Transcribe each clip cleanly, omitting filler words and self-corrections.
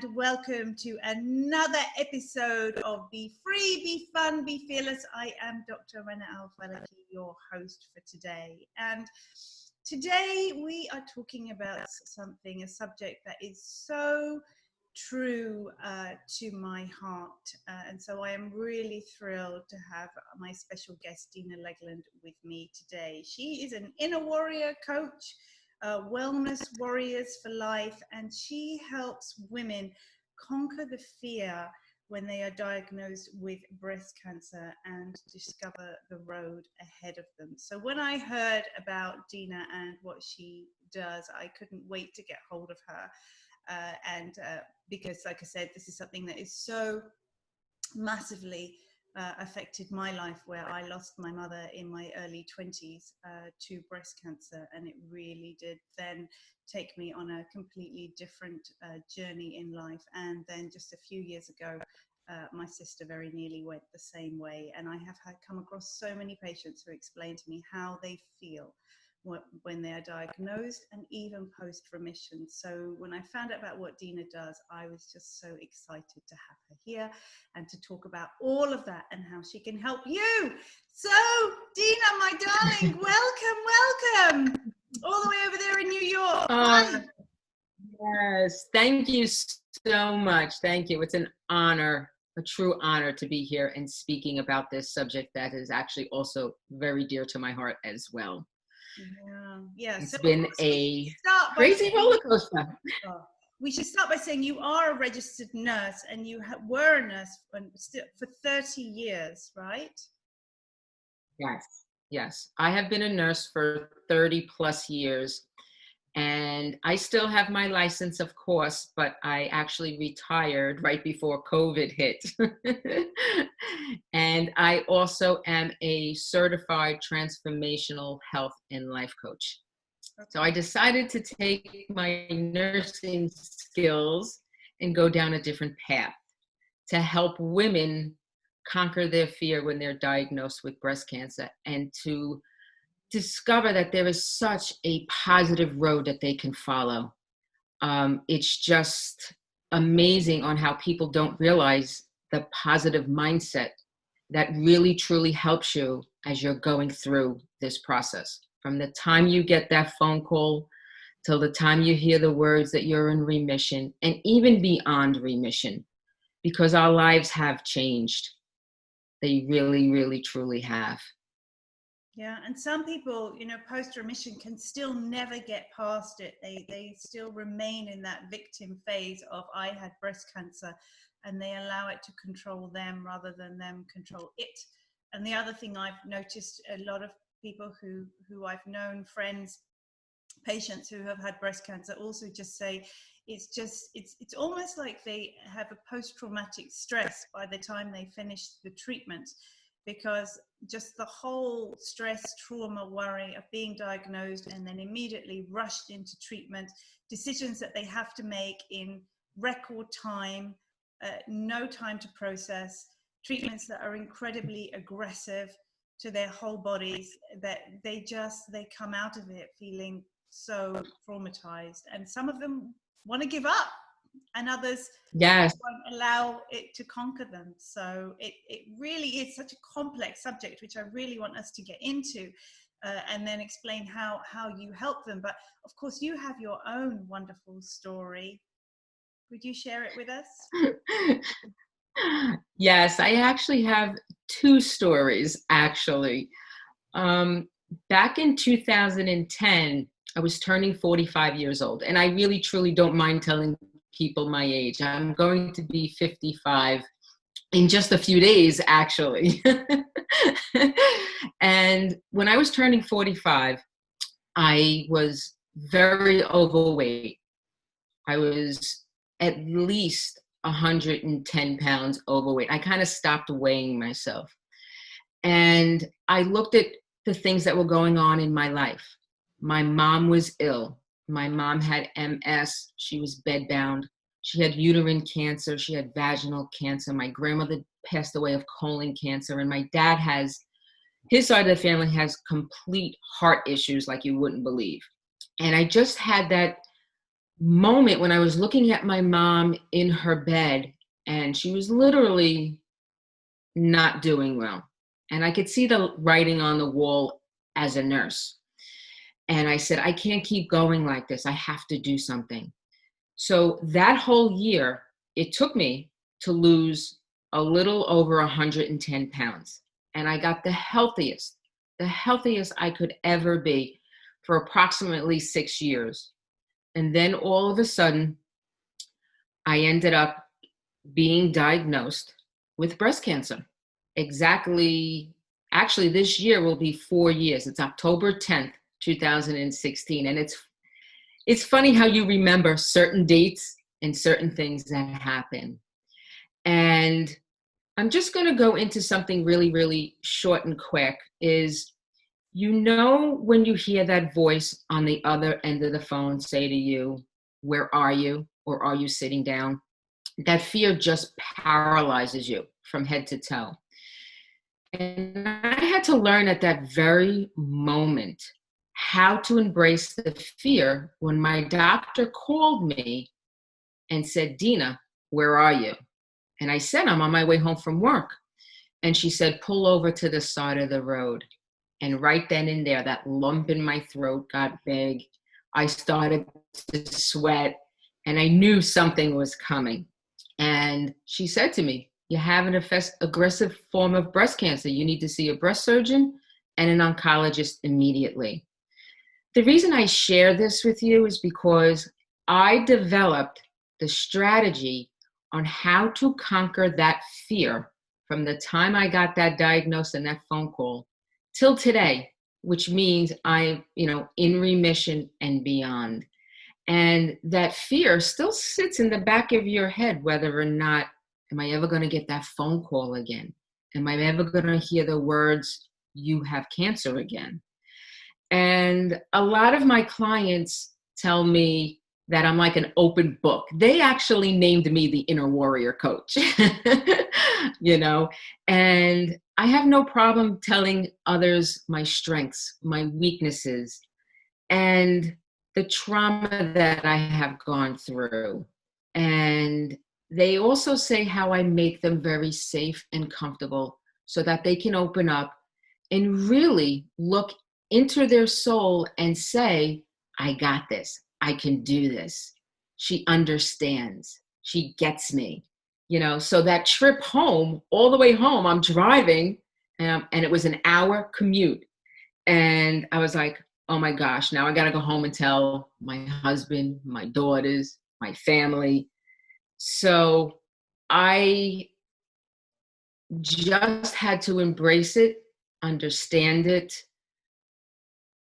and welcome to another episode of Be Free, Be Fun, Be Fearless. I am Dr. Rana Al-Falaki, your host for today. And today we are talking about a subject that is so true to my heart. And so I am really thrilled to have my special guest, Dina Legland, with me today. She is an inner warrior coach, wellness warriors for life, and she helps women conquer the fear when they are diagnosed with breast cancer and discover the road ahead of them. So when I heard about Dina and what she does, I couldn't wait to get hold of her. Because, like I said, this is something that is so massively affected my life, where I lost my mother in my early 20s to breast cancer, and it really did then take me on a completely different journey in life. And then just a few years ago, my sister very nearly went the same way, and I have come across so many patients who explain to me how they feel when they are diagnosed and even post-remission. So when I found out about what Dina does, I was just so excited to have her here and to talk about all of that and how she can help you. So Dina, my darling, welcome, all the way over there in New York. Hi. Yes, thank you so much. Thank you. It's an honor, a true honor to be here and speaking about this subject that is actually also very dear to my heart as well. Yeah. It's so been a crazy roller coaster. We should start by saying you are a registered nurse, and you were a nurse for 30 years, right? Yes. I have been a nurse for 30 plus years, and I still have my license, of course, but I actually retired right before COVID hit. And I also am a certified transformational health and life coach. So I decided to take my nursing skills and go down a different path to help women conquer their fear when they're diagnosed with breast cancer, and to discover that there is such a positive road that they can follow. It's just amazing on how people don't realize the positive mindset that really truly helps you as you're going through this process. From the time you get that phone call till the time you hear the words that you're in remission, and even beyond remission, because our lives have changed. They really, really, truly have. Yeah, and some people, post-remission can still never get past it. They still remain in that victim phase of I had breast cancer, and they allow it to control them rather than them control it. And the other thing I've noticed, a lot of people who I've known, friends, patients who have had breast cancer, also just say it's almost like they have a post-traumatic stress by the time they finish the treatment, because just the whole stress, trauma, worry of being diagnosed and then immediately rushed into treatment, decisions that they have to make in record time, no time to process, treatments that are incredibly aggressive to their whole bodies, that they come out of it feeling so traumatized. And some of them want to give up, and others won't allow it to conquer them. So it really is such a complex subject, which I really want us to get into and then explain how you help them. But of course, you have your own wonderful story. Would you share it with us? Yes, I actually have two stories, actually. Back in 2010, I was turning 45 years old, and I really, truly don't mind telling people my age. I'm going to be 55 in just a few days, actually. And when I was turning 45, I was very overweight. I was at least 110 pounds overweight. I kind of stopped weighing myself. And I looked at the things that were going on in my life. My mom was ill. My mom had MS. She was bedbound. She had uterine cancer. She had vaginal cancer. My grandmother passed away of colon cancer. And my dad his side of the family has complete heart issues like you wouldn't believe. And I just had that moment when I was looking at my mom in her bed, and she was literally not doing well. And I could see the writing on the wall as a nurse. And I said, I can't keep going like this. I have to do something. So that whole year, it took me to lose a little over 110 pounds. And I got the healthiest I could ever be for approximately 6 years. And then all of a sudden, I ended up being diagnosed with breast cancer. Actually, this year will be 4 years. It's October 10th, 2016. And it's funny how you remember certain dates and certain things that happen. And I'm just going to go into something really, really short and quick is, when you hear that voice on the other end of the phone say to you, where are you? Or are you sitting down? That fear just paralyzes you from head to toe. And I had to learn at that very moment how to embrace the fear when my doctor called me and said, Dina, where are you? And I said, I'm on my way home from work. And she said, pull over to the side of the road. And right then and there, that lump in my throat got big. I started to sweat, and I knew something was coming. And she said to me, you have an aggressive form of breast cancer. You need to see a breast surgeon and an oncologist immediately. The reason I share this with you is because I developed the strategy on how to conquer that fear from the time I got that diagnosis and that phone call till today, which means I'm, in remission and beyond. And that fear still sits in the back of your head, whether or not, am I ever going to get that phone call again? Am I ever going to hear the words, you have cancer again? And a lot of my clients tell me that I'm like an open book. They actually named me the inner warrior coach, and I have no problem telling others my strengths, my weaknesses, and the trauma that I have gone through. And they also say how I make them very safe and comfortable so that they can open up and really look into their soul and say, I got this. I can do this. She understands. She gets me. So that trip home, all the way home, I'm driving, and it was an hour commute. And I was like, oh my gosh, now I got to go home and tell my husband, my daughters, my family. So I just had to embrace it, understand it,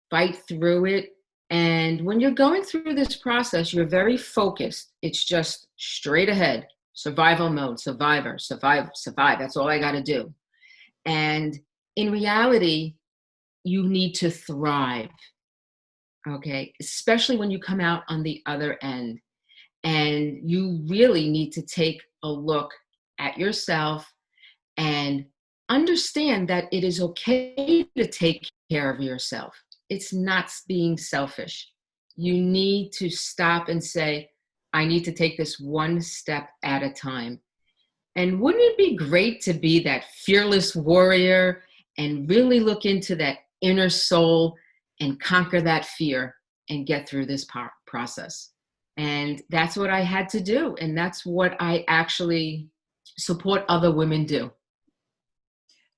fight through it. And when you're going through this process, you're very focused. It's just straight ahead, survival mode, survive. That's all I got to do. And in reality, you need to thrive. Okay, especially when you come out on the other end. And you really need to take a look at yourself and understand that it is okay to take care of yourself. It's not being selfish. You need to stop and say, I need to take this one step at a time. And wouldn't it be great to be that fearless warrior and really look into that inner soul and conquer that fear and get through this process? And that's what I had to do. And that's what I actually support other women do.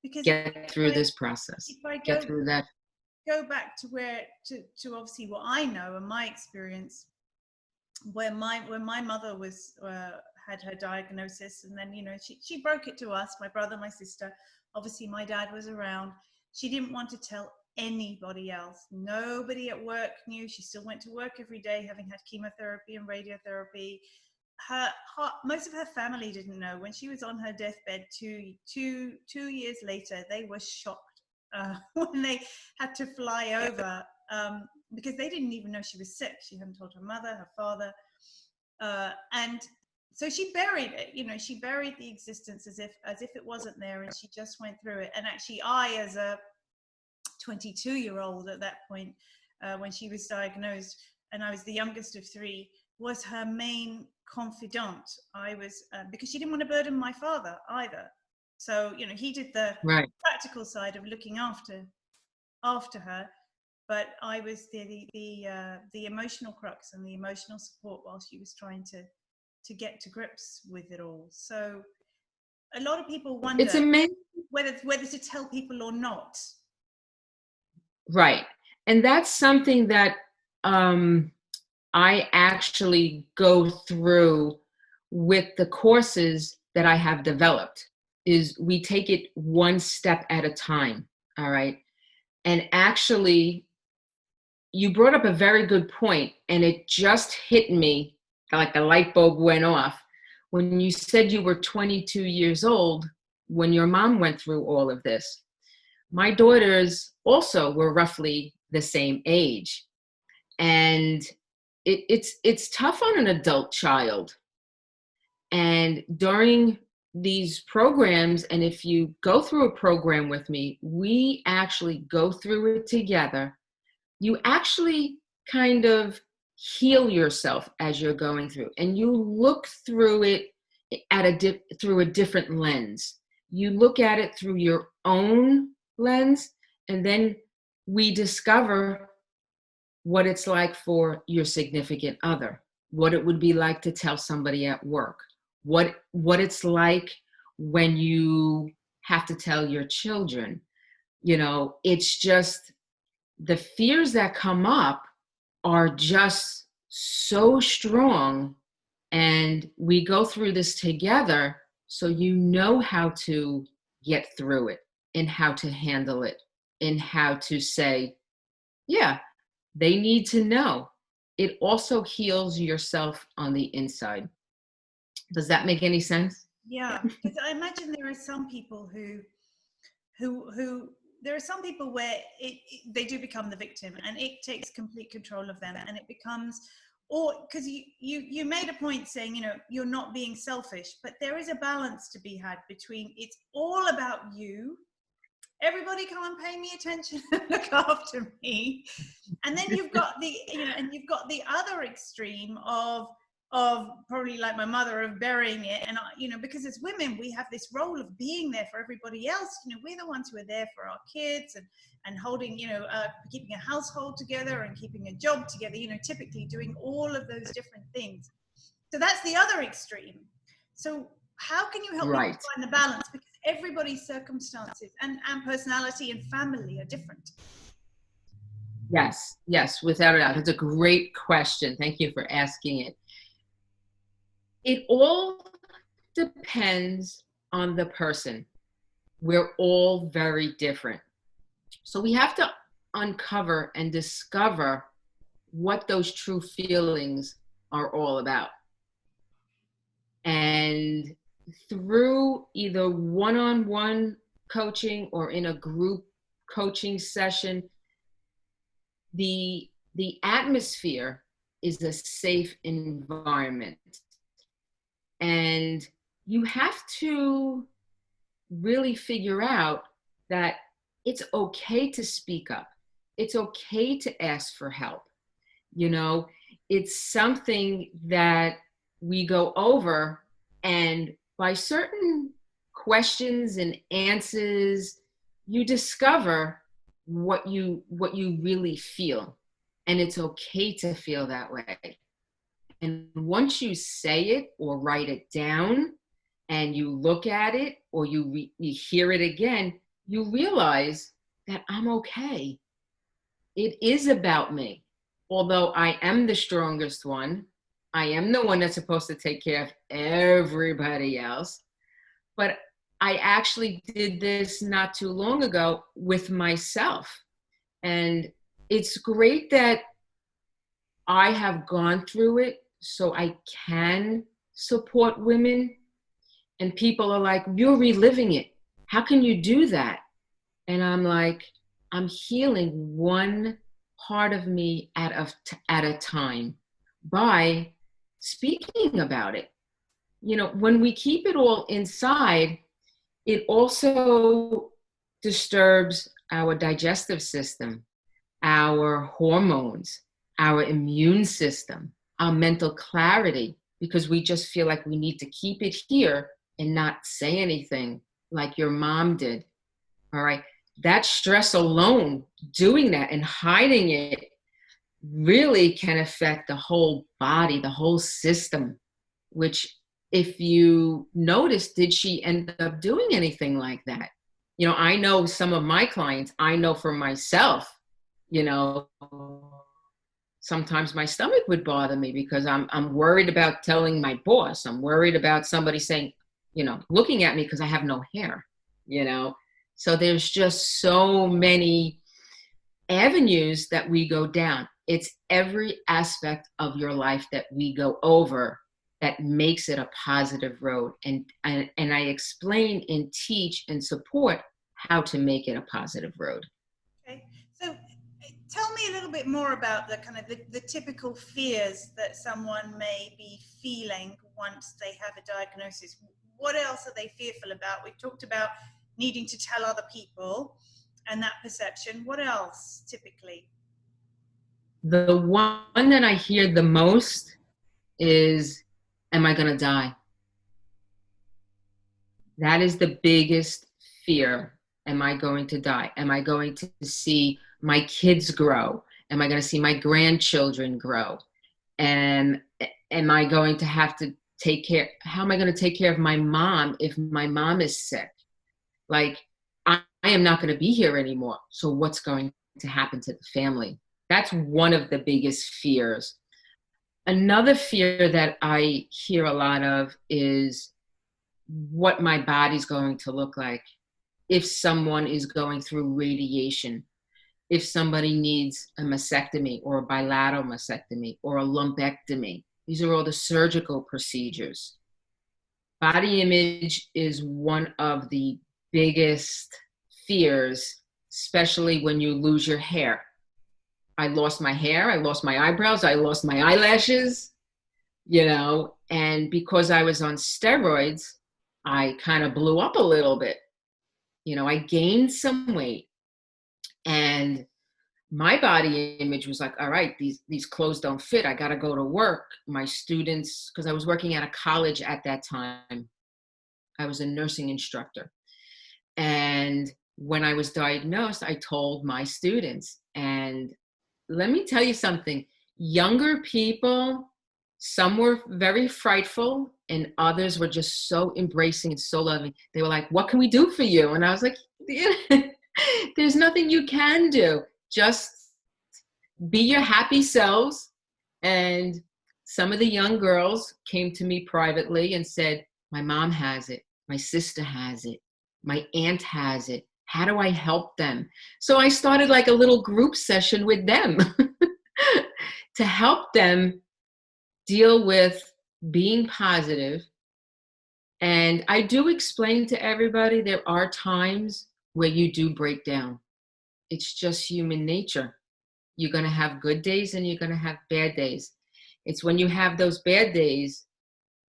Because get through this process. Get through that. Go back to to obviously what I know and my experience, when my mother was had her diagnosis, and then she broke it to us, my brother, my sister. Obviously, my dad was around. She didn't want to tell anybody else. Nobody at work knew. She still went to work every day, having had chemotherapy and radiotherapy. Most of her family didn't know. When she was on her deathbed 2 years later, they were shocked when they had to fly over, because they didn't even know she was sick. She hadn't told her mother, her father, and so she buried it. She buried the existence as if it wasn't there, and she just went through it. And actually, I, as a 22-year-old at that point, when she was diagnosed, and I was the youngest of three, was her main confidant. I was, because she didn't want to burden my father either. So, you know, he did the Right. practical side of looking after her, but I was the emotional crux and the emotional support while she was trying to get to grips with it all. So a lot of people wonder It's amazing. whether to tell people or not. Right. And that's something that I actually go through with the courses that I have developed, is we take it one step at a time. All right. And actually, you brought up a very good point, and it just hit me like a light bulb went off when you said you were 22 years old when your mom went through all of this. My daughters also were roughly the same age, and it's tough on an adult child. And during these programs, and if you go through a program with me, we actually go through it together. You actually kind of heal yourself as you're going through, and you look through it through a different lens. You look at it through your own lens, and then we discover what it's like for your significant other, what it would be like to tell somebody at work, what it's like when you have to tell your children. You know, it's just the fears that come up are just so strong, and we go through this together, so you know how to get through it and how to handle it and how to say, yeah, they need to know. It also heals yourself on the inside. Does that make any sense? Yeah, because I imagine there are some people who there are some people where they do become the victim, and it takes complete control of them, and it becomes, or because you made a point saying, you know, you're not being selfish, but there is a balance to be had between it's all about you, everybody come and pay me attention and look after me, and then you've got the, you know, and you've got the other extreme of probably like my mother, of burying it. And you know, because as women we have this role of being there for everybody else. You know, we're the ones who are there for our kids and holding, you know, keeping a household together and keeping a job together, you know, typically doing all of those different things. So that's the other extreme. So how can you help people find the balance, because everybody's circumstances and personality and family are different? Yes, without a doubt. It's a great question. Thank you for asking it. It all depends on the person. We're all very different. So we have to uncover and discover what those true feelings are all about. And through either one-on-one coaching or in a group coaching session, the atmosphere is a safe environment. And you have to really figure out that it's okay to speak up. It's okay to ask for help. You know, it's something that we go over, and by certain questions and answers, you discover what you really feel. And it's okay to feel that way. And once you say it or write it down and you look at it or you hear it again, you realize that I'm okay. It is about me. Although I am the strongest one, I am the one that's supposed to take care of everybody else. But I actually did this not too long ago with myself. And it's great that I have gone through it so I can support women. And people are like, you're reliving it. How can you do that? And I'm like, I'm healing one part of me at a time by speaking about it. You know, when we keep it all inside, it also disturbs our digestive system, our hormones, our immune system. our mental clarity, because we just feel like we need to keep it here and not say anything like your mom did. All right. That stress alone, doing that and hiding it, really can affect the whole body, the whole system, which, if you notice, did she end up doing anything like that? You know, I know some of my clients, I know for myself, you know, sometimes my stomach would bother me because I'm worried about telling my boss. I'm worried about somebody saying, you know, looking at me because I have no hair, you know. So there's just so many avenues that we go down. It's every aspect of your life that we go over that makes it a positive road. And I explain and teach and support how to make it a positive road. Okay. So tell me a little bit more about the kind of the typical fears that someone may be feeling once they have a diagnosis. What else are they fearful about? We've talked about needing to tell other people and that perception. What else typically? The one that I hear the most is, am I going to die? That is the biggest fear. Am I going to die? Am I going to see my kids grow? Am I going to see my grandchildren grow? And am I going to have to take care? How am I going to take care of my mom if my mom is sick? Like, I am not going to be here anymore. So what's going to happen to the family? That's one of the biggest fears. Another fear that I hear a lot of is what my body's going to look like if someone is going through radiation, if somebody needs a mastectomy or a bilateral mastectomy or a lumpectomy. These are all the surgical procedures. Body image is one of the biggest fears, especially when you lose your hair. I lost my hair, I lost my eyebrows, I lost my eyelashes, you know, and because I was on steroids, I kind of blew up a little bit. You know, I gained some weight, and my body image was like, all right, these clothes don't fit. I got to go to work. My students, because I was working at a college at that time, I was a nursing instructor. And when I was diagnosed, I told my students, and let me tell you something, younger people, some were very frightful and others were just so embracing and so loving. They were like, what can we do for you? And I was like, there's nothing you can do. Just be your happy selves. And some of the young girls came to me privately and said, my mom has it. My sister has it. My aunt has it. How do I help them? So I started like a little group session with them to help them deal with being positive. And I do explain to everybody there are times where you do break down. It's just human nature. You're going to have good days and you're going to have bad days. It's when you have those bad days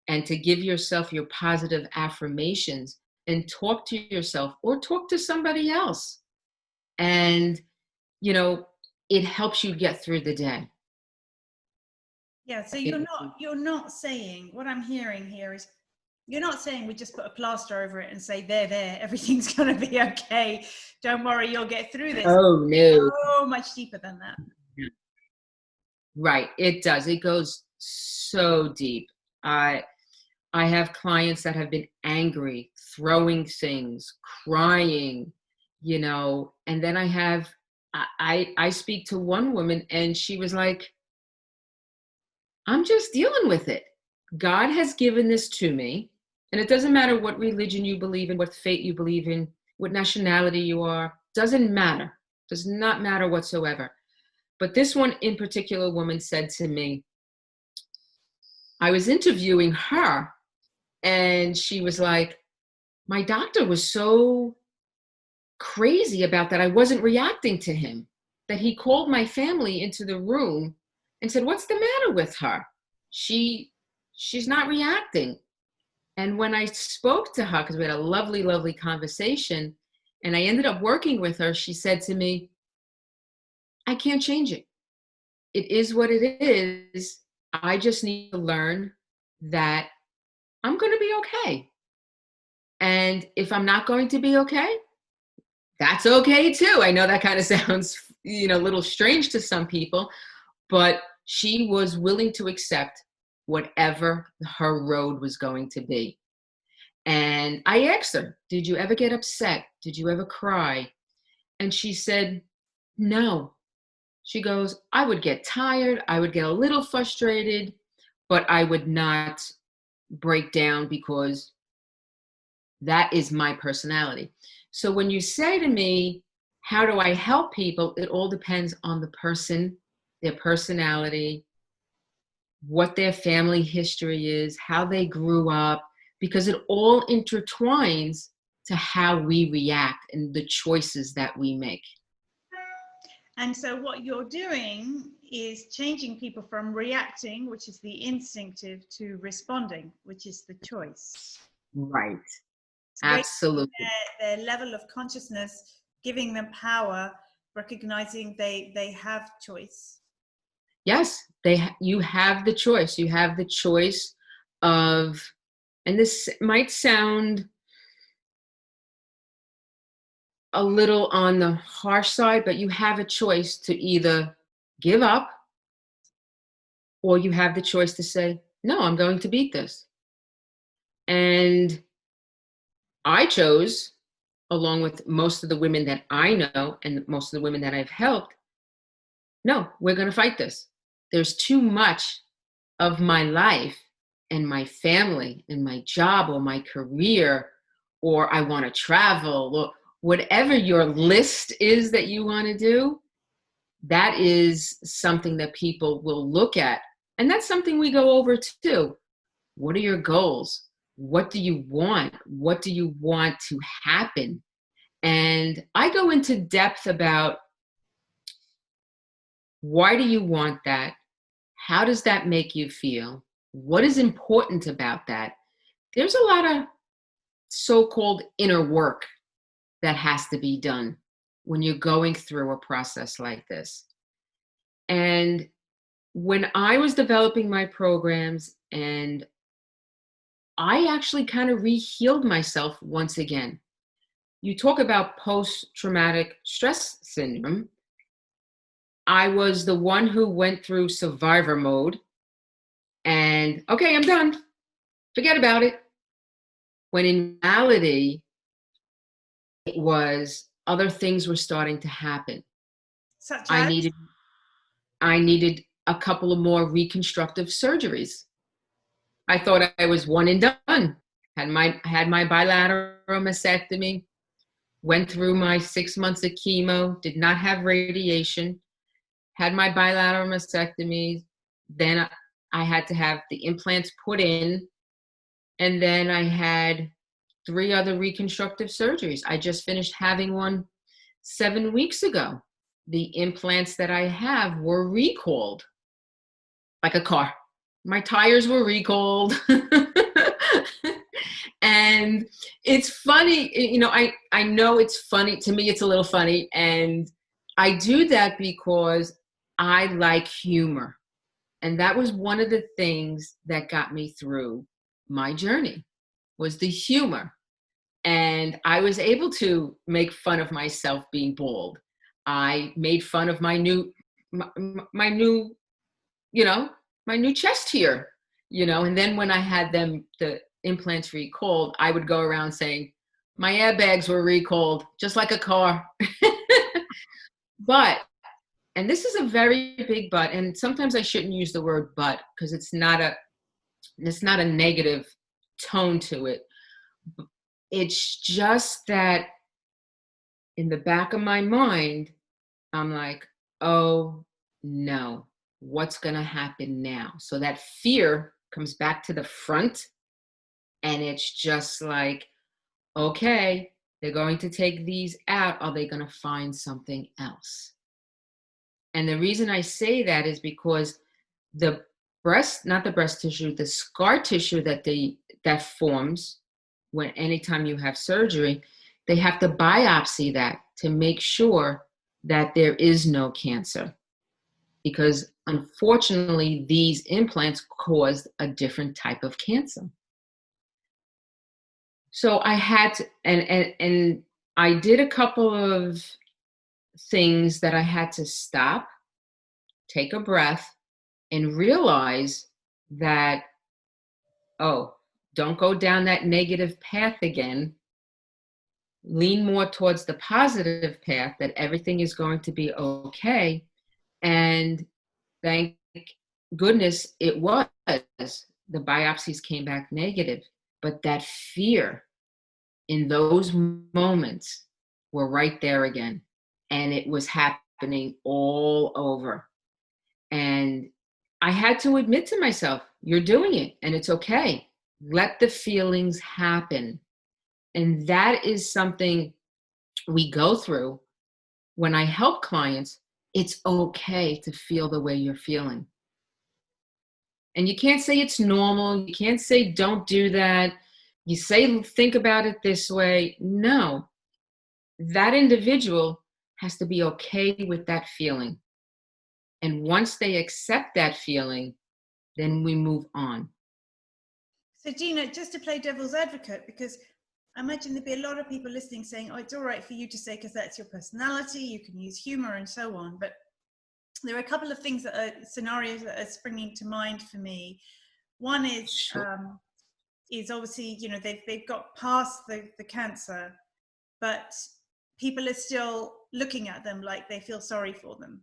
and to give yourself your positive affirmations and talk to yourself or talk to somebody else. And, you know, it helps you get through the day. Yeah, so you're not saying, what I'm hearing here is, you're not saying we just put a plaster over it and say, there, everything's going to be okay. Don't worry, you'll get through this. Oh, no. So much deeper than that. Right, it does. It goes so deep. I have clients that have been angry, throwing things, crying, you know, and then I speak to one woman and she was like, I'm just dealing with it. God has given this to me. And it doesn't matter what religion you believe in, what faith you believe in, what nationality you are. Doesn't matter. Does not matter whatsoever. But this one in particular woman said to me, I was interviewing her and she was like, my doctor was so crazy about that I wasn't reacting to him, that he called my family into the room and said, what's the matter with her? She's not reacting. And when I spoke to her, because we had a lovely, lovely conversation, and I ended up working with her, she said to me, I can't change it. It is what it is. I just need to learn that I'm going to be okay. And if I'm not going to be okay, that's okay too. I know that kind of sounds, a little strange to some people, but she was willing to accept whatever her road was going to be. And I asked her, did you ever get upset? Did you ever cry? And she said, no. She goes, I would get tired. I would get a little frustrated, but I would not break down because that is my personality. So when you say to me, how do I help people? It all depends on the person, their personality, what their family history is, how they grew up, because it all intertwines to how we react and the choices that we make. And so what you're doing is changing people from reacting, which is the instinctive, to responding, which is the choice. Right. Absolutely. Their level of consciousness, giving them power, recognizing they have choice. Yes, you have the choice. You have the choice of, and this might sound a little on the harsh side, but you have a choice to either give up or you have the choice to say, no, I'm going to beat this. And I chose, along with most of the women that I know and most of the women that I've helped, no, we're going to fight this. There's too much of my life and my family and my job or my career, or I want to travel, or whatever your list is that you want to do, that is something that people will look at. And that's something we go over too. What are your goals? What do you want? What do you want to happen? And I go into depth about, why do you want that? How does that make you feel? What is important about that? There's a lot of so-called inner work that has to be done when you're going through a process like this. And when I was developing my programs, and I actually kind of re-healed myself once again. You talk about post-traumatic stress syndrome. I was the one who went through survivor mode and, okay, I'm done. Forget about it. When in reality, it was other things were starting to happen. Such as? I needed a couple of more reconstructive surgeries. I thought I was one and done. Had my bilateral mastectomy, went through my 6 months of chemo, did not have radiation, had my bilateral mastectomy, then I had to have the implants put in, and then I had 3 other reconstructive surgeries. I just finished having one 7 weeks ago. The implants that I have were recalled, like a car. My tires were recalled. And it's funny, I know it's funny. To me, it's a little funny. And I do that because I like humor. And that was one of the things that got me through my journey, was the humor. And I was able to make fun of myself being bald. I made fun of my new chest here, and then when I had the implants recalled, I would go around saying, my airbags were recalled, just like a car. But, and this is a very big but, and sometimes I shouldn't use the word but, because it's not a negative tone to it. It's just that in the back of my mind, I'm like, oh no, what's going to happen now? So that fear comes back to the front, and it's just like, okay, they're going to take these out. Are they going to find something else? And the reason I say that is because the scar tissue that forms anytime you have surgery, they have to biopsy that to make sure that there is no cancer. Because unfortunately, these implants caused a different type of cancer. So I had to, and I did a couple of things that I had to stop, take a breath, and realize that, oh, don't go down that negative path again. Lean more towards the positive path, that everything is going to be okay. And thank goodness it was. The biopsies came back negative, but that fear in those moments were right there again. And it was happening all over. And I had to admit to myself, you're doing it and it's okay. Let the feelings happen. And that is something we go through when I help clients. It's okay to feel the way you're feeling. And you can't say it's normal. You can't say don't do that. You say think about it this way. No, that individual has to be okay with that feeling. And once they accept that feeling, then we move on. So Dina, just to play devil's advocate, because I imagine there'd be a lot of people listening saying, oh, it's all right for you to say because that's your personality, you can use humor and so on. But there are a couple of things that are scenarios that are springing to mind for me. One is, Sure. Is obviously, you know, they've got past the cancer, but people are still looking at them like they feel sorry for them.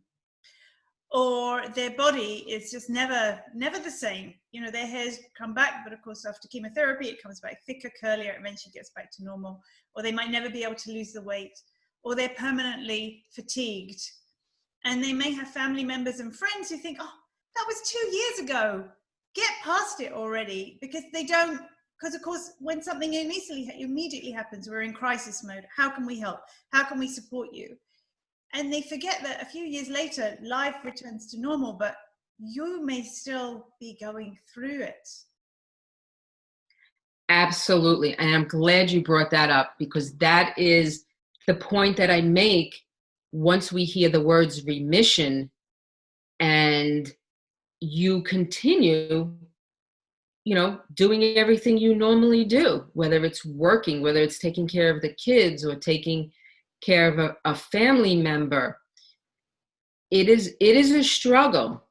Or their body is just never the same. You know, their hairs come back, but of course after chemotherapy it comes back thicker, curlier, it eventually gets back to normal. Or they might never be able to lose the weight, or they're permanently fatigued. And they may have family members and friends who think, oh, that was 2 years ago, get past it already. Because they don't, because of course when something immediately happens, we're in crisis mode. How can we help? How can we support you? And they forget that a few years later, life returns to normal, but you may still be going through it. Absolutely. And I'm glad you brought that up, because that is the point that I make once we hear the words remission and you continue, you know, doing everything you normally do, whether it's working, whether it's taking care of the kids or taking care of a family member. It is a struggle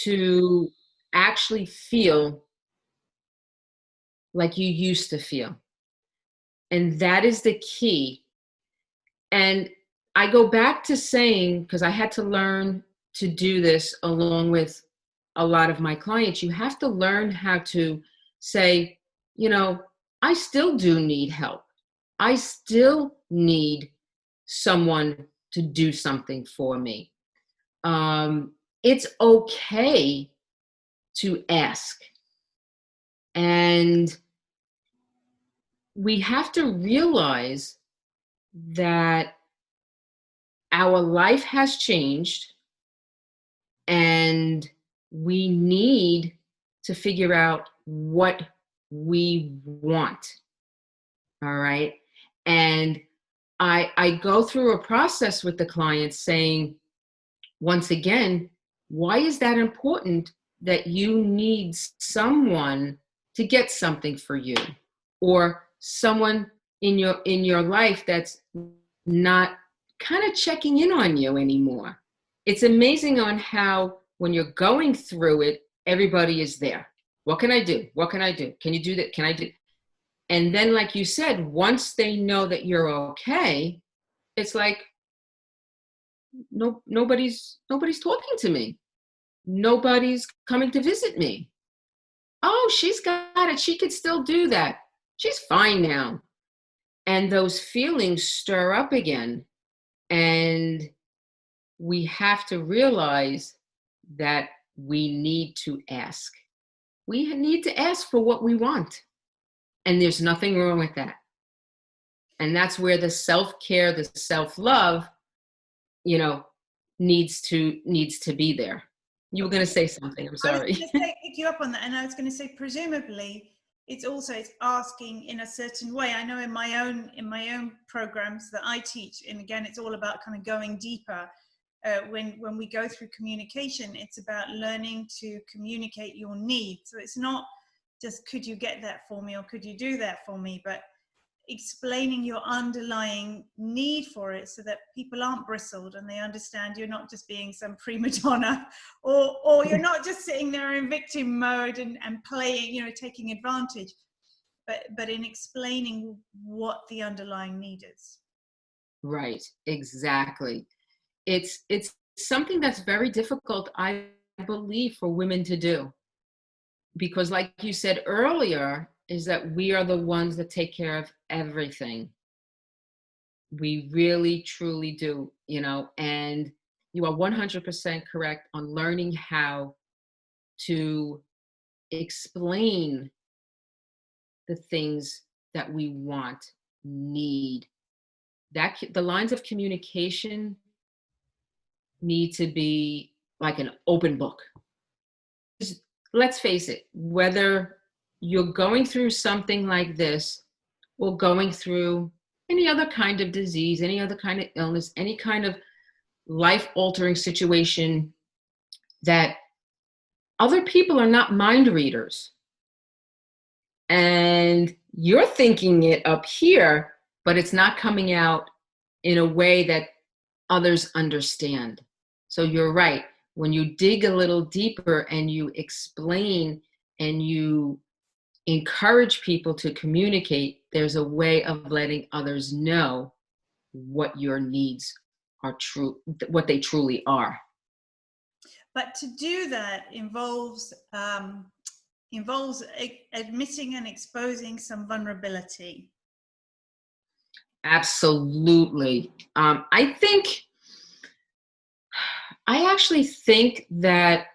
to actually feel like you used to feel. And that is the key. And I go back to saying, because I had to learn to do this along with a lot of my clients, you have to learn how to say, you know, I still do need help. I still need someone to do something for me. It's okay to ask. And we have to realize that our life has changed and we need to figure out what we want. All right. And I go through a process with the clients saying, once again, why is that important that you need someone to get something for you, or someone in your life that's not kind of checking in on you anymore? It's amazing on how when you're going through it, everybody is there. What can I do? What can I do? Can you do that? Can I do? And then, like you said, once they know that you're okay, it's like, nobody's talking to me. Nobody's coming to visit me. Oh, she's got it. She could still do that. She's fine now. And those feelings stir up again. And we have to realize that we need to ask. We need to ask for what we want. And there's nothing wrong with that. And that's where the self-care, the self-love, you know, needs to be there. You were going to say something. I'm sorry. I was going to pick you up on that, and I was going to say, presumably, it's asking in a certain way. I know in my own programs that I teach, and again, it's all about kind of going deeper. when we go through communication, it's about learning to communicate your needs. So it's not just, could you get that for me, or could you do that for me, but explaining your underlying need for it, so that people aren't bristled and they understand you're not just being some prima donna, or you're not just sitting there in victim mode and playing, you know, taking advantage, but in explaining what the underlying need is. Right, exactly. It's something that's very difficult, I believe, for women to do, because like you said earlier, is that we are the ones that take care of everything. We really truly do, you know, and you are 100% correct on learning how to explain the things that we want, need. That the lines of communication need to be like an open book. Let's face it, whether you're going through something like this or going through any other kind of disease, any other kind of illness, any kind of life-altering situation, that other people are not mind readers. And you're thinking it up here, but it's not coming out in a way that others understand. So you're right. When you dig a little deeper and you explain and you encourage people to communicate, there's a way of letting others know what your needs are, true, what they truly are. But to do that involves admitting and exposing some vulnerability. Absolutely. I actually think that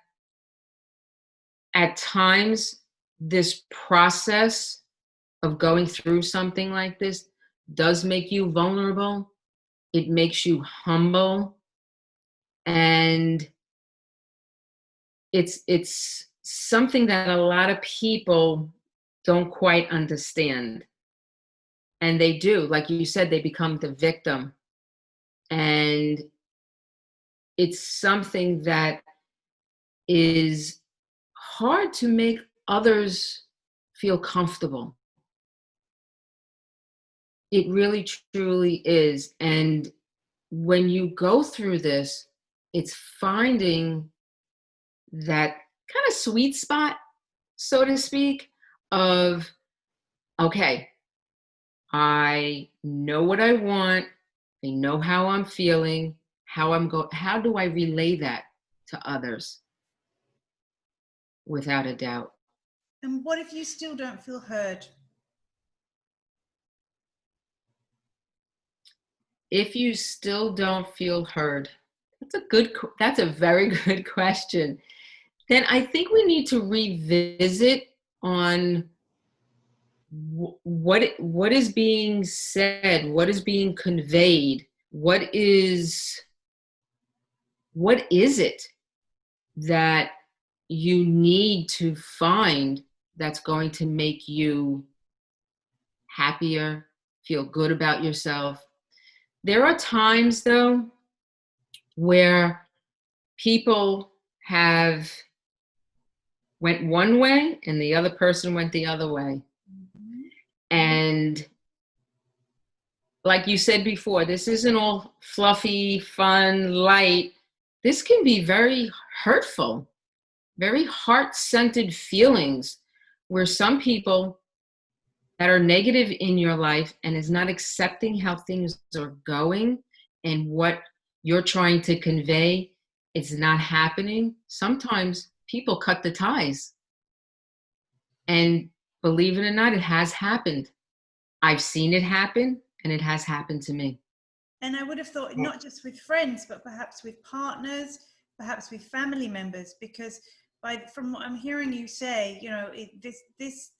at times this process of going through something like this does make you vulnerable. It makes you humble, and it's something that a lot of people don't quite understand. And they do, like you said, they become the victim. And it's something that is hard to make others feel comfortable. It really truly is. And when you go through this, it's finding that kind of sweet spot, so to speak, of, okay, I know what I want, I know how I'm feeling, how do I relay that to others without a doubt? And what if you still don't feel heard? If you still don't feel heard, that's a very good question. Then I think we need to revisit on what is being said, what is being conveyed, what is it that you need to find that's going to make you happier, feel good about yourself. There are times, though, where people have went one way and the other person went the other way. Mm-hmm. And like you said before, this isn't all fluffy, fun, light. This can be very hurtful, very heart-centered feelings, where some people that are negative in your life and is not accepting how things are going and what you're trying to convey, it's not happening. Sometimes people cut the ties. And believe it or not, it has happened. I've seen it happen, and it has happened to me. And I would have thought not just with friends, but perhaps with partners, perhaps with family members, because from what I'm hearing you say, you know, this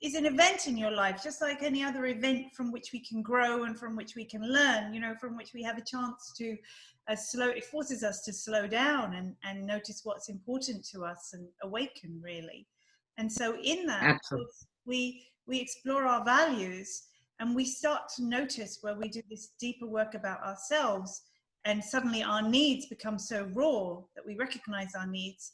is an event in your life, just like any other event from which we can grow and from which we can learn, you know, from which we have a chance to it forces us to slow down and notice what's important to us and awaken, really. And so in that, we explore our values, and we start to notice where we do this deeper work about ourselves, and suddenly our needs become so raw that we recognize our needs,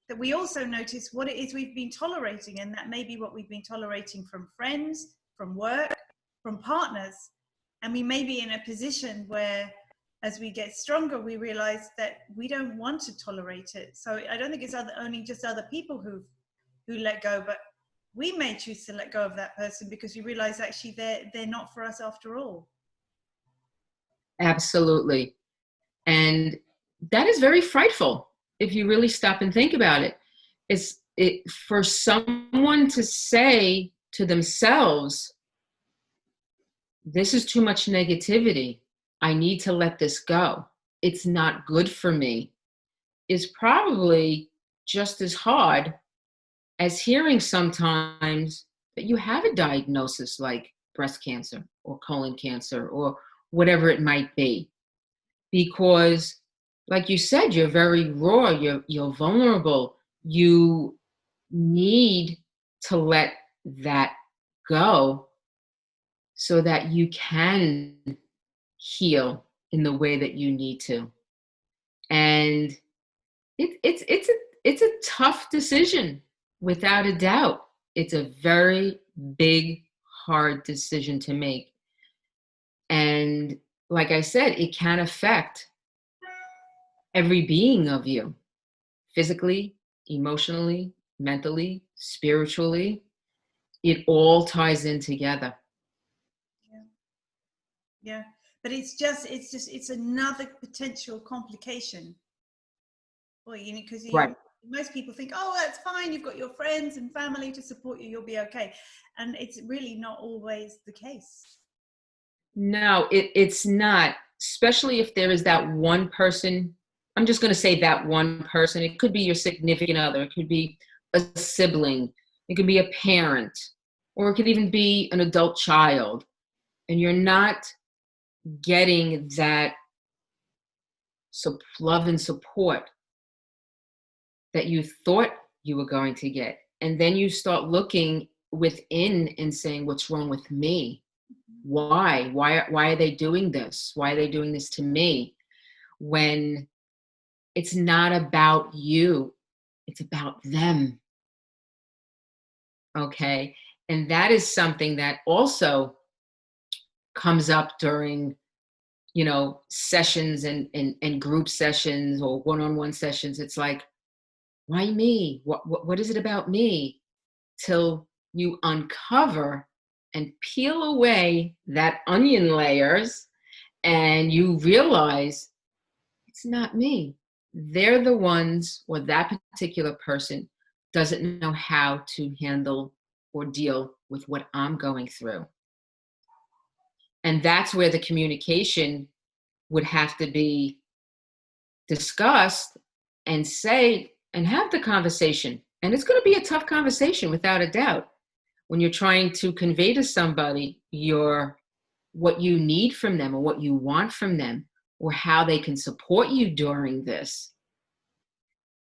that we also notice what it is we've been tolerating, and that may be what we've been tolerating from friends, from work, from partners. And we may be in a position where, as we get stronger, we realize that we don't want to tolerate it. So I don't think it's only just other people who let go, but we may choose to let go of that person because we realize actually they're not for us after all. Absolutely. And that is very frightful if you really stop and think about it. For someone to say to themselves, this is too much negativity, I need to let this go, it's not good for me, is probably just as hard as hearing sometimes that you have a diagnosis like breast cancer or colon cancer or whatever it might be. Because, like you said, you're very raw, you're vulnerable, you need to let that go so that you can heal in the way that you need to. And it's a tough decision, without a doubt. It's a very big, hard decision to make. And like I said, it can affect every being of you, physically, emotionally, mentally, spiritually. It all ties in together. Yeah. But it's another potential complication. Well, because Right. most people think, oh, that's fine, you've got your friends and family to support you, you'll be okay. And it's really not always the case. No, it's not, especially if there is that one person. I'm just going to say that one person. It could be your significant other. It could be a sibling. It could be a parent, or it could even be an adult child. And you're not getting that love and support that you thought you were going to get. And then you start looking within and saying, what's wrong with me? Why are they doing this? Why are they doing this to me? When it's not about you, it's about them. Okay. And that is something that also comes up during, sessions and group sessions or one-on-one sessions. It's like, why me? What is it about me? Till you uncover and peel away that onion layers, and you realize it's not me. They're the ones, or that particular person doesn't know how to handle or deal with what I'm going through. And that's where the communication would have to be discussed and have the conversation. And it's going to be a tough conversation, without a doubt, when you're trying to convey to somebody what you need from them or what you want from them, or how they can support you during this,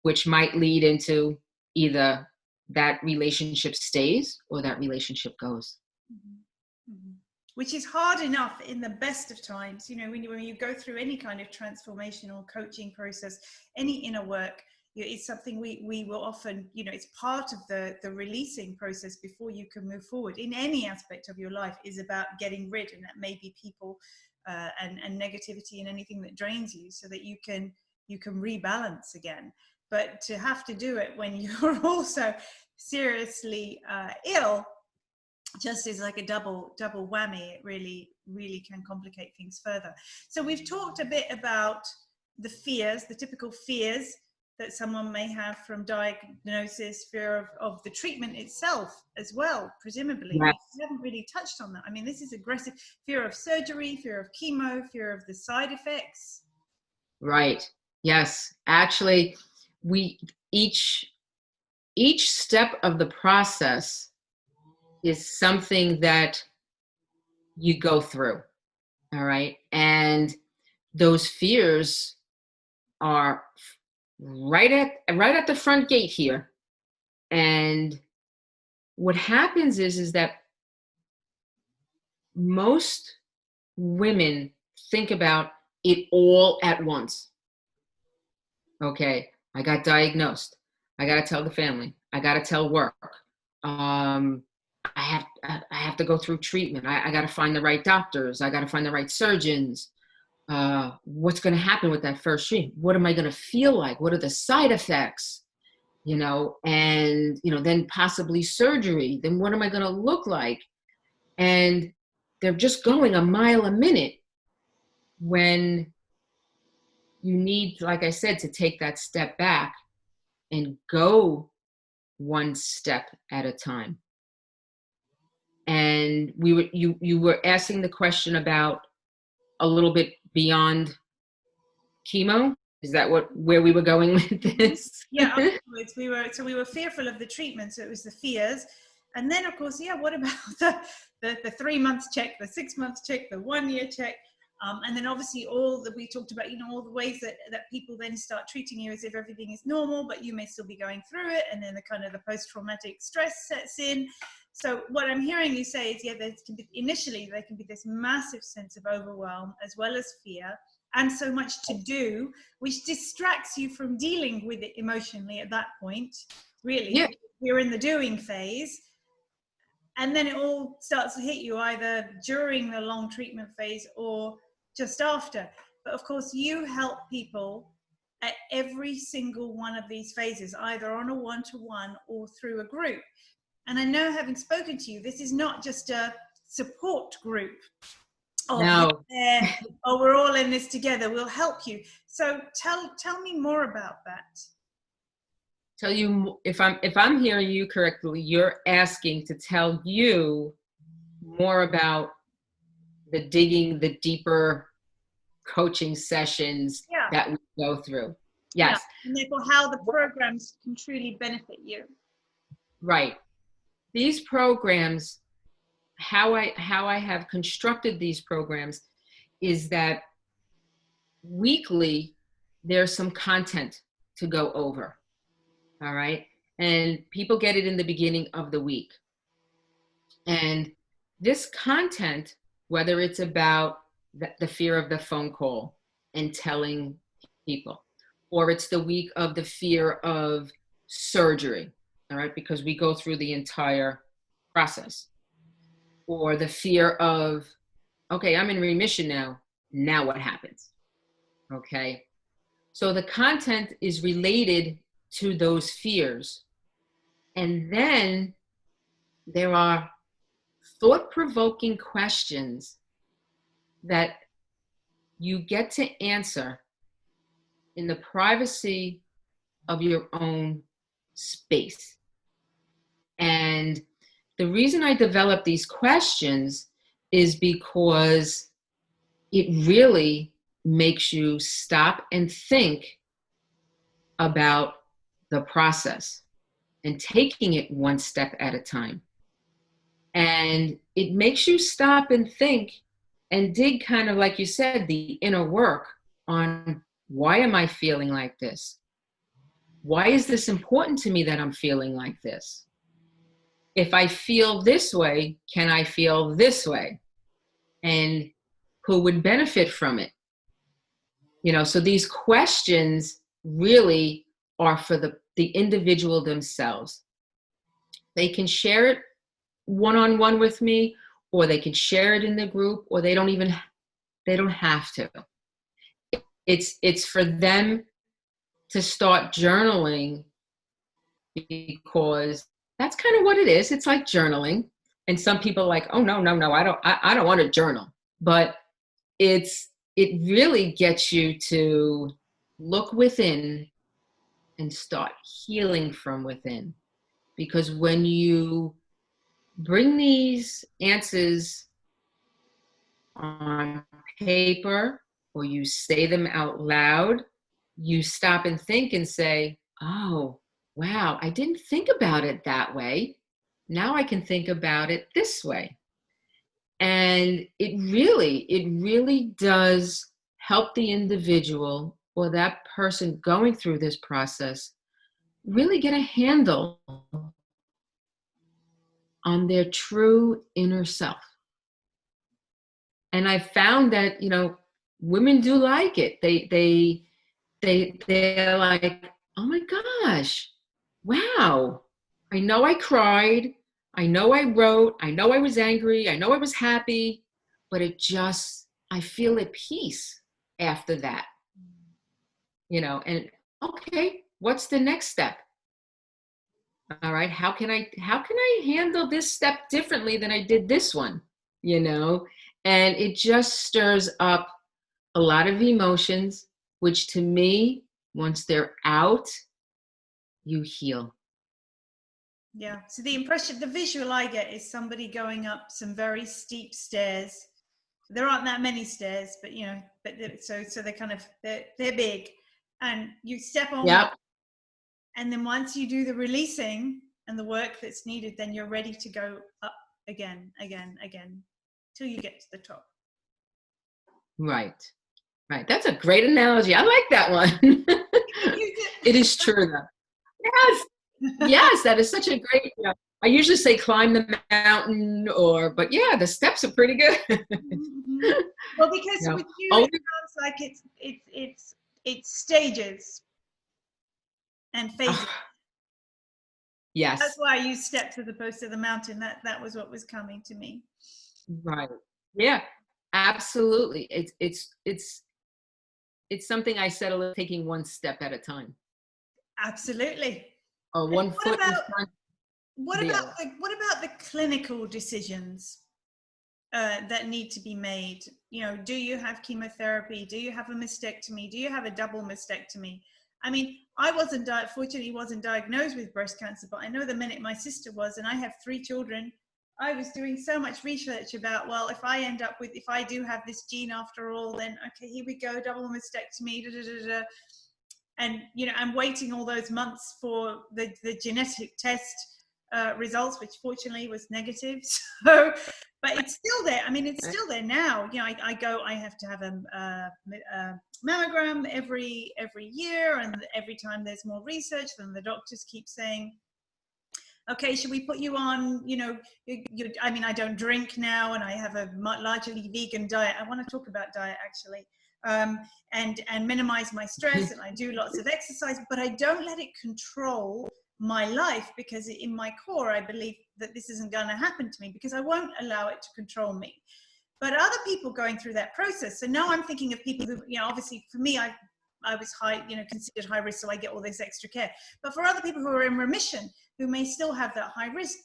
which might lead into either that relationship stays or that relationship goes. Mm-hmm. Mm-hmm. Which is hard enough in the best of times. When you go through any kind of transformational coaching process, any inner work, it's something we will often, it's part of the releasing process before you can move forward in any aspect of your life, is about getting rid, and that may be people and negativity and anything that drains you, so that you can rebalance again. But to have to do it when you're also seriously ill, just is like a double whammy. It really, really can complicate things further. So we've talked a bit about the fears, the typical fears that someone may have from diagnosis, fear of the treatment itself as well, presumably. Yes. We haven't really touched on that. I mean, this is aggressive fear of surgery, fear of chemo, fear of the side effects. Right. Yes. Actually, each step of the process is something that you go through. All right. And those fears are right at the front gate here. And what happens is that most women think about it all at once. Okay, I got diagnosed. I got to tell the family. I got to tell work. I have to go through treatment. I got to find the right doctors. I got to find the right surgeons. What's going to happen with that first treatment? What am I going to feel like? What are the side effects? And then possibly surgery. Then what am I going to look like? And they're just going a mile a minute when you need, like I said, to take that step back and go one step at a time. And you were asking the question about a little bit beyond chemo. Is that where we were going with this? Yeah, afterwards we were fearful of the treatment, so it was the fears. And then of course, what about the 3 months check, the 6 months check, the 1 year check? And then obviously all that we talked about, all the ways that people then start treating you as if everything is normal, but you may still be going through it. And then the post-traumatic stress sets in. So what I'm hearing you say is, initially there can be this massive sense of overwhelm as well as fear, and so much to do, which distracts you from dealing with it emotionally at that point. Really, yeah. We're in the doing phase. And then it all starts to hit you either during the long treatment phase or just after. But of course, you help people at every single one of these phases, either on a one-to-one or through a group. And I know, having spoken to you, this is not just a support group. No. We're all in this together, we'll help you. So tell me more about that. Tell you, if I'm hearing you correctly, you're asking to tell you more about the deeper coaching sessions that we go through. Yes. Yeah. And therefore how the programs can truly benefit you. Right. These programs, how I have constructed these programs is that weekly there's some content to go over. All right. And people get it in the beginning of the week. And this content, whether it's about the fear of the phone call and telling people, or it's the week of the fear of surgery, all right, because we go through the entire process, or the fear of, okay, I'm in remission now what happens? Okay. So the content is related to those fears. And then there are thought-provoking questions that you get to answer in the privacy of your own space. And the reason I developed these questions is because it really makes you stop and think about the process and taking it one step at a time. And it makes you stop and think and dig, kind of like you said, the inner work on, why am I feeling like this? Why is this important to me that I'm feeling like this? If I feel this way, can I feel this way? And who would benefit from it? So these questions really are for the individual themselves. They can share it one-on-one with me, or they can share it in the group, or they don't have to. It's for them to start journaling, because that's kind of what it is. It's like journaling. And some people are like, oh, no, I don't want to journal. But it really gets you to look within and start healing from within. Because when you bring these answers on paper, or you say them out loud, you stop and think and say, oh, wow, I didn't think about it that way. Now I can think about it this way. And it really does help the individual, or that person going through this process, really get a handle on their true inner self. And I found that, women do like it. They're like, oh my gosh, wow. I know I cried. I know I wrote. I know I was angry. I know I was happy, but I feel at peace after that, and okay, what's the next step? All right, how can I handle this step differently than I did this one? And it just stirs up a lot of emotions, which to me, once they're out, you heal. Yeah. So the visual I get is somebody going up some very steep stairs. There aren't that many stairs, but so they're big, and you step on. Yep. And then once you do the releasing and the work that's needed, then you're ready to go up again, till you get to the top. Right. That's a great analogy. I like that one. It is true, though. Yes, that is such a great. I usually say climb the mountain, but yeah, the steps are pretty good. Mm-hmm. Well, because with you, it sounds like it's stages and phases. Yes. That's why I use steps as opposed to the mountain. That was what was coming to me. Right. Yeah. Absolutely. It's something I settle taking one step at a time. Absolutely. Or one foot in front. What about the clinical decisions that need to be made? Do you have chemotherapy? Do you have a mastectomy? Do you have a double mastectomy? I mean, I fortunately wasn't diagnosed with breast cancer, but I know the minute my sister was, and I have 3 children, I was doing so much research about, well, if I do have this gene after all, then okay, here we go, double mastectomy, and I'm waiting all those months for the genetic test results, which fortunately was negative. So, but it's still there. I mean, it's still there now. I have to have a mammogram every year, and every time there's more research, then the doctors keep saying, okay, should we put you on, I mean, I don't drink now, and I have a largely vegan diet. I want to talk about diet, actually, and minimize my stress, and I do lots of exercise, but I don't let it control my life, because in my core, I believe that this isn't going to happen to me, because I won't allow it to control me. But other people going through that process, so now I'm thinking of people who, obviously for me, I was high, considered high risk, so I get all this extra care. But for other people who are in remission, who may still have that high risk,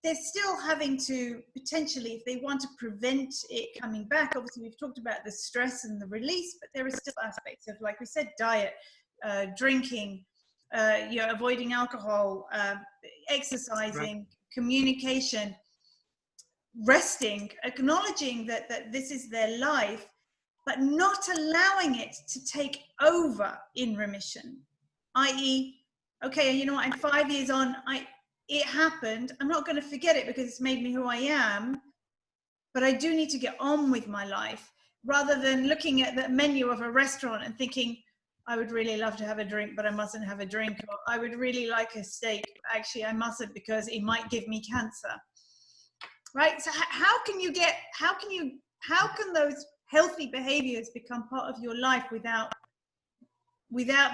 they're still having to potentially, if they want to prevent it coming back, obviously we've talked about the stress and the release, but there are still aspects of, like we said, diet, drinking, avoiding alcohol, exercising, right, communication, resting, acknowledging that this is their life, but not allowing it to take over in remission, i.e., okay, I'm 5 years on, it happened, I'm not going to forget it because it's made me who I am, but I do need to get on with my life, rather than looking at the menu of a restaurant and thinking, I would really love to have a drink, but I mustn't have a drink, or I would really like a steak, actually I mustn't because it might give me cancer. Right? So how can those healthy behaviors become part of your life without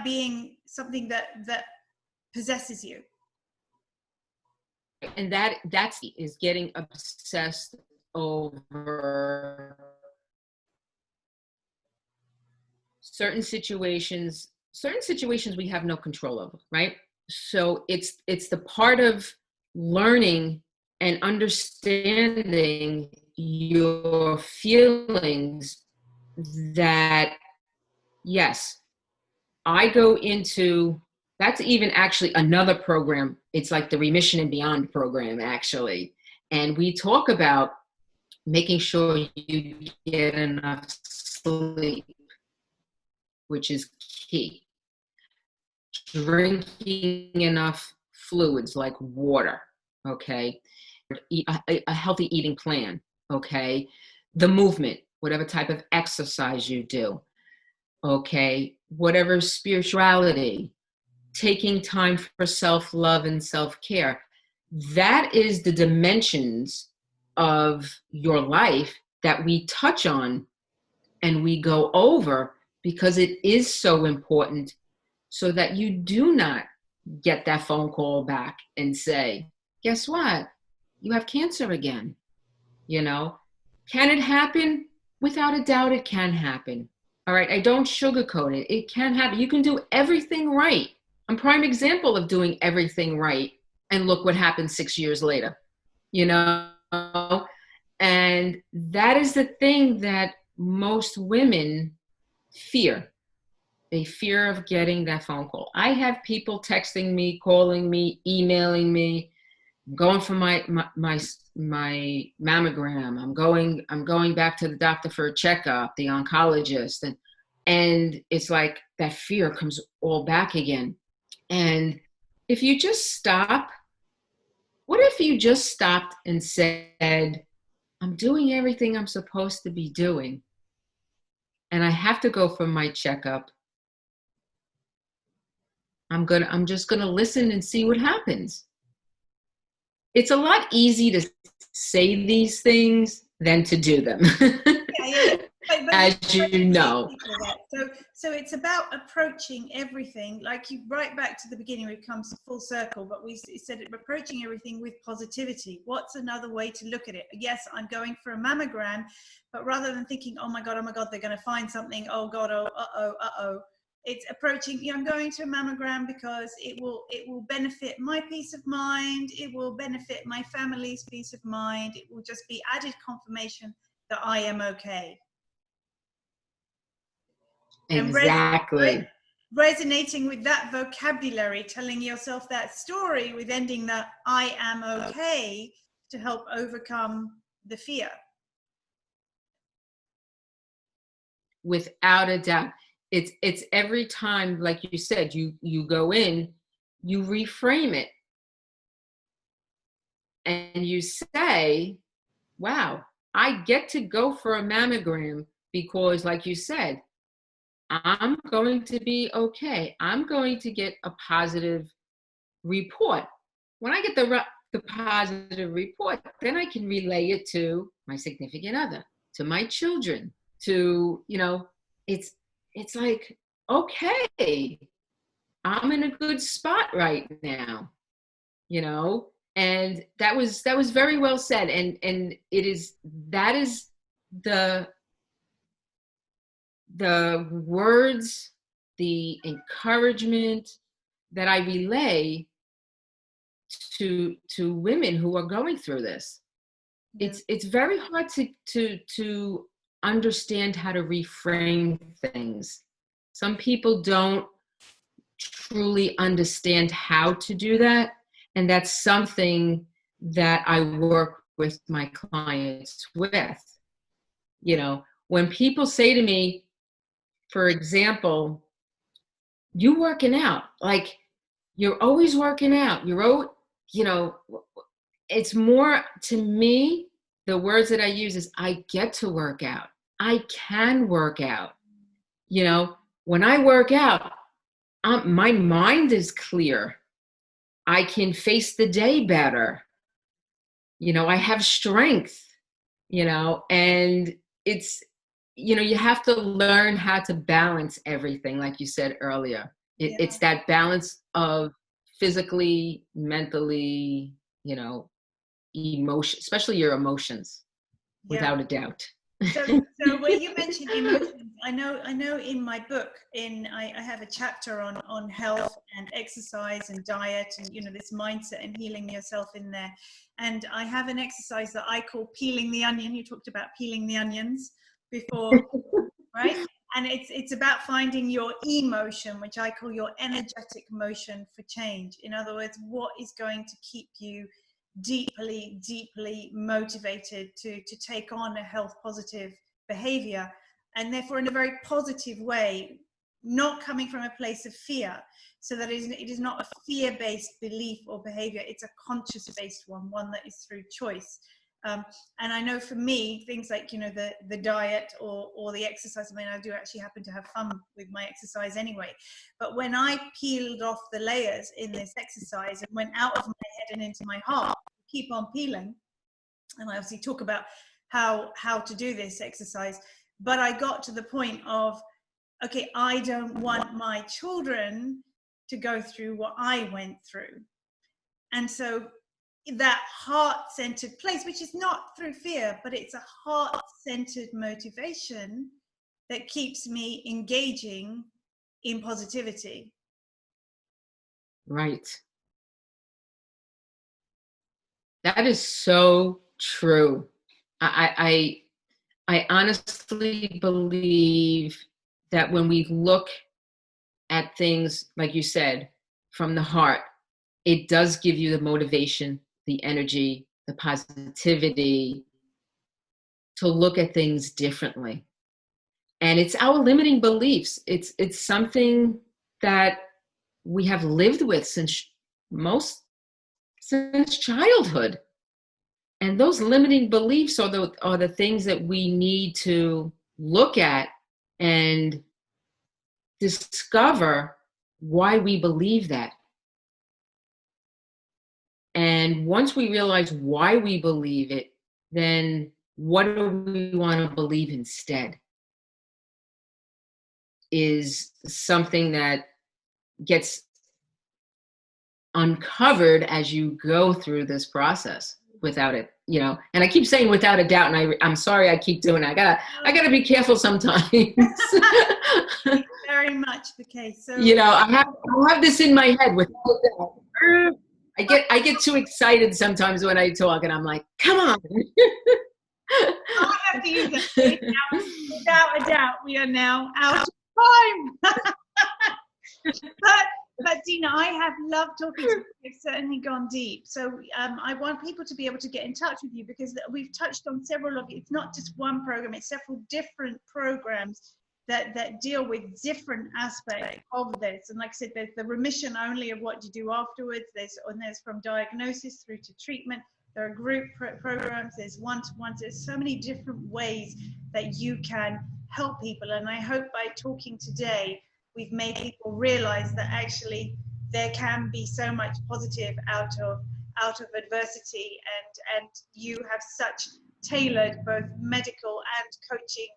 being something that possesses you? And that's is getting obsessed over certain situations we have no control over, right? So it's the part of learning and understanding your feelings that, yes, I go into, that's even actually another program. It's like the Remission and Beyond program, actually. And we talk about making sure you get enough sleep, which is key. Drinking enough fluids like water, okay? A healthy eating plan, okay? The movement, whatever type of exercise you do, okay? Whatever spirituality, taking time for self-love and self-care. That is the dimensions of your life that we touch on and we go over, because it is so important, so that you do not get that phone call back and say, guess what? You have cancer again. You know, can it happen? Without a doubt, it can happen. All right. I don't sugarcoat it. It can happen. You can do everything right. I'm prime example of doing everything right. And look what happened 6 years later, you know? And that is the thing that most women fear. They fear of getting that phone call. I have people texting me, calling me, emailing me, going for my mammogram. I'm going back to the doctor for a checkup, the oncologist, and it's like that fear comes all back again. And if you just stop, what if you just stopped and said, I'm doing everything I'm supposed to be doing, and I have to go for my checkup. I'm just gonna listen and see what happens. It's a lot easier to say these things than to do them. Yeah. But as you know. So it's about approaching everything, like you right back to the beginning where it comes full circle, but we said it, approaching everything with positivity. What's another way to look at it? Yes, I'm going for a mammogram, but rather than thinking, oh my God, they're going to find something, oh God, uh-oh. It's approaching, I'm going to a mammogram because it will benefit my peace of mind. It will benefit my family's peace of mind. It will just be added confirmation that I am okay. Exactly. And resonating with that vocabulary, telling yourself that story with ending that I am okay to help overcome the fear. Without a doubt. It's every time, like you said, you go in, you reframe it, and you say, wow, I get to go for a mammogram because, like you said, I'm going to be okay. I'm going to get a positive report. When I get the positive report, then I can relay it to my significant other, to my children, to, it's like, okay, I'm in a good spot right now, and that was very well said. And that is the words, the encouragement that I relay to women who are going through this. Yeah. It's very hard to understand how to reframe things. Some people don't truly understand how to do that, and that's something that I work with my clients with. When people say to me, for example, you working out, like you're always working out, it's more, to me, the words that I use is I get to work out. I can work out. When I work out, my mind is clear. I can face the day better. I have strength, and it's, you have to learn how to balance everything, like you said earlier. It's that balance of physically, mentally, emotion, especially your emotions, without a doubt. So when you mentioned emotions, I know in my book, I have a chapter on health and exercise and diet and this mindset and healing yourself in there. And I have an exercise that I call peeling the onion. You talked about peeling the onions before, right? And it's about finding your emotion, which I call your energetic motion for change. In other words, what is going to keep you deeply motivated to take on a health positive behavior, and therefore in a very positive way, not coming from a place of fear, so that it is not a fear-based belief or behavior. It's a conscious-based one that is through choice. And I know for me, things like the diet or the exercise, I mean, I do actually happen to have fun with my exercise anyway, but when I peeled off the layers in this exercise and went out of my head and into my heart, keep on peeling, and I obviously talk about how to do this exercise, But I got to the point of, okay, I don't want my children to go through what I went through. And so that heart-centered place, which is not through fear, but it's a heart-centered motivation that keeps me engaging in positivity. Right. That is so true. I honestly believe that when we look at things, like you said, from the heart, it does give you the motivation, the energy, the positivity to look at things differently. And it's our limiting beliefs. It's something that we have lived with since childhood. And those limiting beliefs are the things that we need to look at and discover why we believe that. And once we realize why we believe it, then what do we want to believe instead is something that gets uncovered as you go through this process. Without it, and I keep saying without a doubt, and I'm sorry I keep doing it. I gotta be careful sometimes. Very much the case. So I have this in my head without a doubt. I get too excited sometimes when I talk, and I'm like, come on. I have to use it now. Without a doubt, we are now out of time. But Dina, I have loved talking to you. You've certainly gone deep. So I want people to be able to get in touch with you, because we've touched on several of you. It's not just one program, it's several different programs that deal with different aspects of this. And like I said, there's the remission only of what you do afterwards. There's from diagnosis through to treatment. There are group programs, there's one-to-ones. There's so many different ways that you can help people. And I hope by talking today, we've made people realize that actually there can be so much positive out of adversity, and you have such tailored both medical and coaching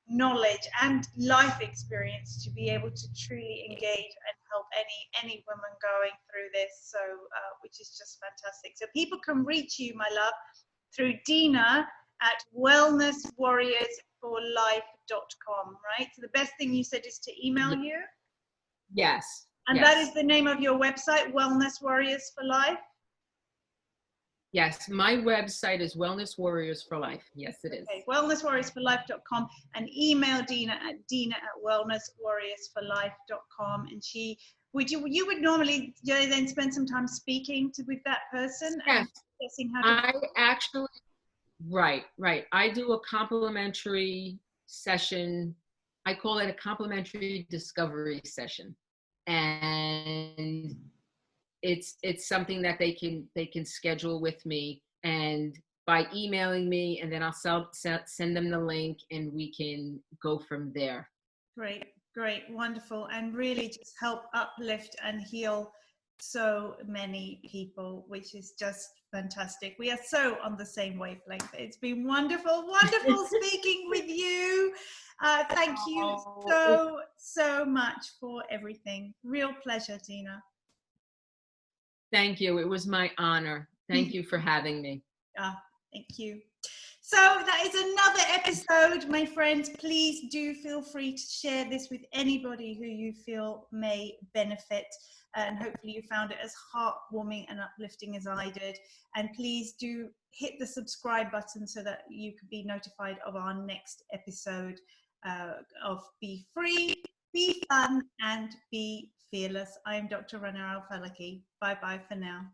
knowledge and life experience to be able to truly engage and help any woman going through this. So which is just fantastic. So people can reach you, my love, through Dina at wellnesswarriorsforlife.com, right? So the best thing you said is to email you? Yes. And yes. that is the name of your website, Wellness Warriors for Life? Yes, my website is Wellness Warriors for Life. Yes, it is. Okay, wellnesswarriorsforlife.com, and email Dina at wellnesswarriorsforlife.com. And you would normally then spend some time speaking with that person? Yes. And how to Right. I do a complimentary session. I call it a complimentary discovery session. And it's something that they can schedule with me, and by emailing me, and then I'll send them the link, and we can go from there. Great, wonderful, and really just help uplift and heal so many people, which is just fantastic. We are so on the same wavelength. It's been wonderful speaking with you. Thank you so much for everything. Real pleasure, Dina. Thank you. It was my honor. Thank you for having me. Thank you. So that is another episode, my friends. Please do feel free to share this with anybody who you feel may benefit. And hopefully you found it as heartwarming and uplifting as I did. And please do hit the subscribe button so that you can be notified of our next episode of Be Free, Be Fun, and Be Fearless. I am Dr. Rana Al-Falaki. Bye-bye for now.